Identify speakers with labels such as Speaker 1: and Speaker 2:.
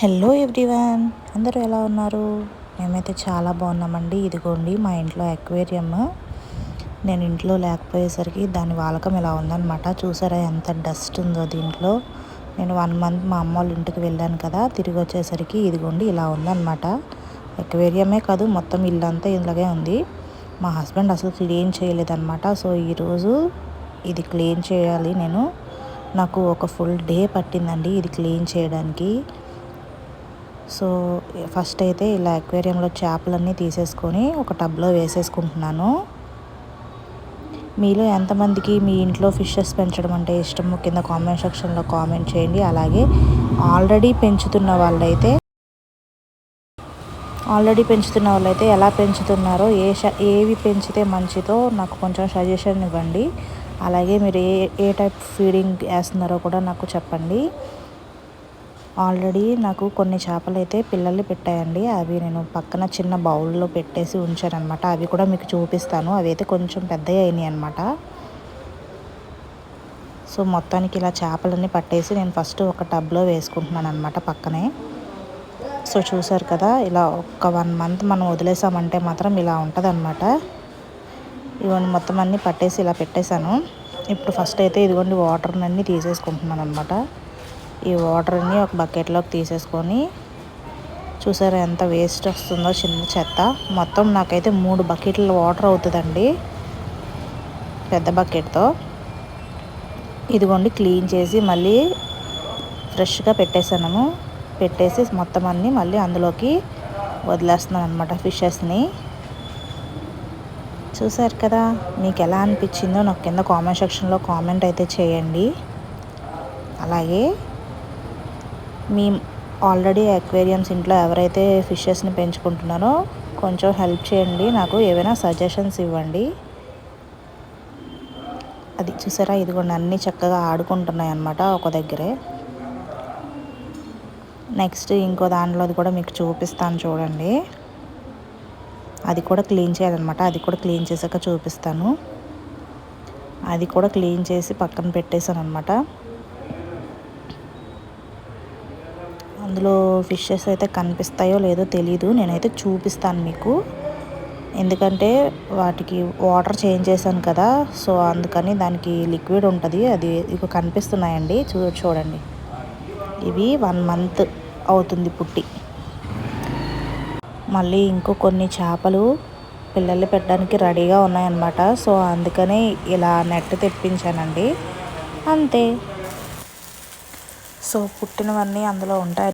Speaker 1: Hello everyone, అందరూ ఎలా ఉన్నారు? మేమైతే చాలా బాగున్నామండి. ఇదిగోండి మా ఇంట్లో అక్వేరియం. నేను ఇంట్లో లేకపోయేసరికి దాని వాలకం ఇలా ఉందన్నమాట. చూసారా ఎంత డస్ట్ ఉందో దీంట్లో. నేను 1 మంత్ మా అమ్మ వాళ్ళ ఇంటికి వెళ్ళాను కదా, తిరిగి వచ్చేసరికి ఇదిగోండి ఇలా ఉందన్నమాట. అక్వేరియమే కాదు, మొత్తం ఇల్లంతా ఇలాగే ఉంది. మా హస్బెండ్ అసలు క్లీన్ చేయలేదన్నమాట. సో ఈరోజు ఇది క్లీన్ చేయాలి నేను. నాకు ఒక ఫుల్ డే పట్టిందండి ఇది క్లీన్ చేయడానికి. సో ఫస్ట్ అయితే ఇలా అక్వేరియంలో చేపలన్నీ తీసేసుకొని ఒక టబ్లో వేసేసుకుంటున్నాను. మీలో ఎంతమందికి మీ ఇంట్లో ఫిషెస్ పెంచడం అంటే ఇష్టమో కింద కామెంట్ సెక్షన్లో కామెంట్ చేయండి. అలాగే ఆల్రెడీ పెంచుతున్న వాళ్ళైతే ఎలా పెంచుతున్నారో, ఏవి పెంచితే మంచిదో నాకు కొంచెం సజెషన్ ఇవ్వండి. అలాగే మీరు ఏ టైప్ ఫీడింగ్ వేస్తున్నారో కూడా నాకు చెప్పండి. ఆల్రెడీ నాకు కొన్ని చేపలు అయితే పిల్లల్ని పెట్టాయండి. అవి నేను పక్కన చిన్న బౌల్లో పెట్టేసి ఉంచాను అనమాట. అవి కూడా మీకు చూపిస్తాను. అవి అయితే కొంచెం పెద్దగా అయినాయి అనమాట. సో మొత్తానికి ఇలా చేపలన్నీ పట్టేసి నేను ఫస్ట్ ఒక టబ్లో వేసుకుంటున్నాను అనమాట పక్కనే. సో చూసారు కదా, ఇలా ఒక 1 మంత్ మనం వదిలేసామంటే మాత్రం ఇలా ఉంటుంది అనమాట. ఇవన్నీ మొత్తం అన్నీ పట్టేసి ఇలా పెట్టేశాను. ఇప్పుడు ఫస్ట్ అయితే ఇదిగోండి వాటర్నన్నీ తీసేసుకుంటున్నాను అనమాట. ఈ వాటర్ని ఒక బకెట్లోకి తీసేసుకొని, చూసారా ఎంత వేస్ట్ వస్తుందో చిన్న చెత్త. మొత్తం నాకైతే 3 బకెట్ల వాటర్ అవుతుందండి పెద్ద బకెట్తో. ఇదిగోండి క్లీన్ చేసి మళ్ళీ ఫ్రెష్గా పెట్టేసి మొత్తం అన్నీ మళ్ళీ అందులోకి వదిలేస్తున్నాను అనమాట ఫిషెస్ని. చూసారు కదా, మీకు ఎలా అనిపించిందో నాకు కింద కామెంట్ సెక్షన్లో కామెంట్ అయితే చేయండి. అలాగే మీ ఆల్రెడీ అక్వేరియంస్ ఇంట్లో ఎవరైతే ఫిషెస్ని పెంచుకుంటున్నారో కొంచెం హెల్ప్ చేయండి, నాకు ఏవైనా సజెషన్స్ ఇవ్వండి. అది చూసారా, ఇదిగోండి అన్నీ చక్కగా ఆడుకుంటున్నాయి అన్నమాట ఒక దగ్గరే. నెక్స్ట్ ఇంకో దాంట్లోది కూడా మీకు చూపిస్తాను చూడండి. అది కూడా క్లీన్ చేయాలన్నమాట. అది కూడా క్లీన్ చేశాక చూపిస్తాను. అది కూడా క్లీన్ చేసి పక్కన పెట్టేశాను అనమాట. అందులో ఫిషెస్ అయితే కనిపిస్తాయో లేదో తెలీదు, నేనైతే చూపిస్తాను మీకు. ఎందుకంటే వాటికి వాటర్ చేంజ్ చేశాను కదా, సో అందుకని దానికి లిక్విడ్ ఉంటుంది. అది ఇక కనిపిస్తున్నాయండి, చూడండి. ఇవి 1 మంత్ అవుతుంది పుట్టి. మళ్ళీ ఇంకో కొన్ని చేపలు పిల్లలు పెట్టడానికి రెడీగా ఉన్నాయన్నమాట. సో అందుకని ఇలా నెట్ తెప్పించానండి, అంతే. సో పుట్టినవన్నీ అందులో ఉంటాయి.